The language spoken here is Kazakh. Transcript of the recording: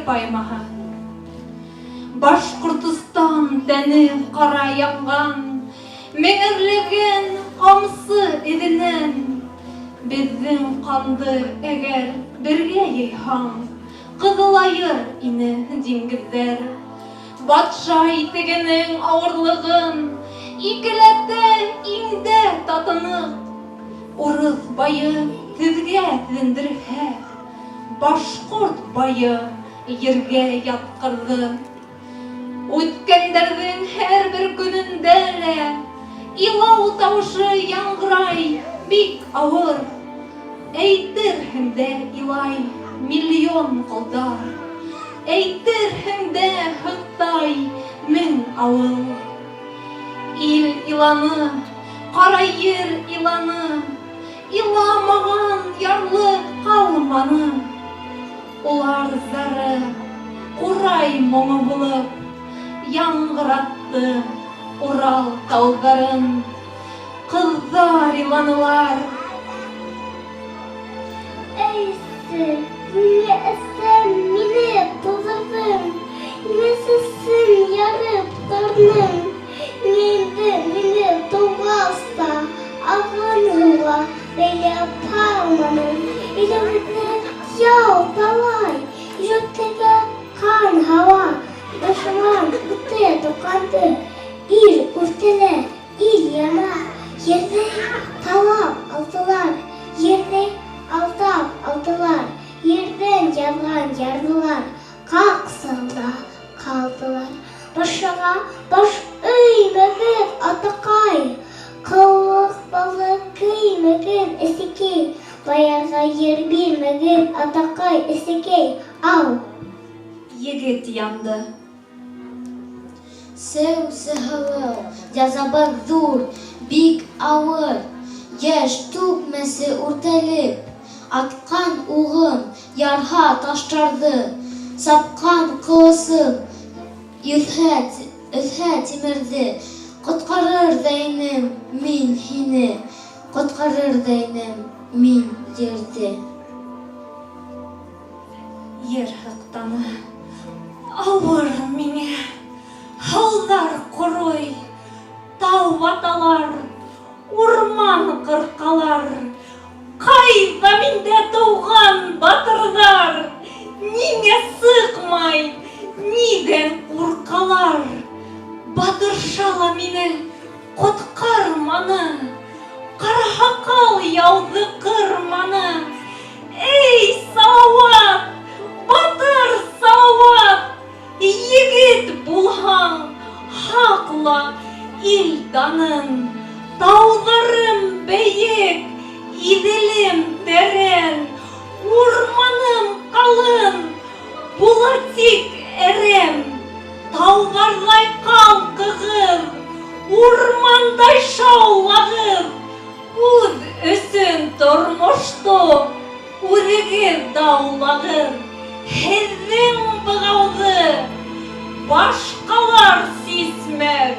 баймаһы. Башкортостан тәне кара янган, меңерлеген камсы иденен. Безнең канды әгәр бергә йыйһаң, кызылайыр ине диңгездәр. Батша итегенең авырлыгын икеләтә иңдә татынып. Урыс байы сезгә сендерһә, башкорт байы ергә яткырды. Үткәндәрнең һәр бер көнендә лә илау тавышы яңгырай бик авыр. Әйтерһең дә илай миллион колдар, әйтерһең дә Хытай мең авыл. Ил иланы, кара ер иланы, иламаган ярлык калманы. Улар зары курай моңы булып яңгыратты Урал таугарын. Кызлар иланылар. Әсән мине тозырдың, нәсесін ярып тарның. Мине туғаста ағануға бәйләп қалманың. Илемді яу талай, жүттегі қан хава, башынан үтті тоқанды. Ир үртелі, ир яна, ерде талап алдылар, ерде алдап алдылар, ерден язған ярдылар, қақсында қалдылар. Башаға баш өймеген атақай, қылық балы көймеген әсекей, баяға ер бермеген атақай әсекей, ау. Егет янды. Сәу сәһәү, язабак зур, бик авыр, яш түкмәсе үртәлеп, атқан уғын ярға таштарды, сапқан қылысын өсә тимерді. Құтқарыр дәйнем мин һине, құтқарыр дәйнем мин ерді. Ер хықтаны ауыр миңе, халдар құрой, тау баталар, урман қырқалар. Қайда миндә туған батырдар, ниңә сықмай, нидән қурқалар. Батыршала мине құтқарманы, қарақал яуды қырманы. Эй, Салауат, батыр Салауат, егет булһаң, хақла ил данын. Тауғарым бәйек, иделем тәрән, урманым қалын, була тик әрем. Тауғарлай қалқығыз, урмандай шаулағыз. Үз өсөн тормошто, үрегіз даулағыз. Һеҙҙең бұғауҙы башҡалар сисмәк.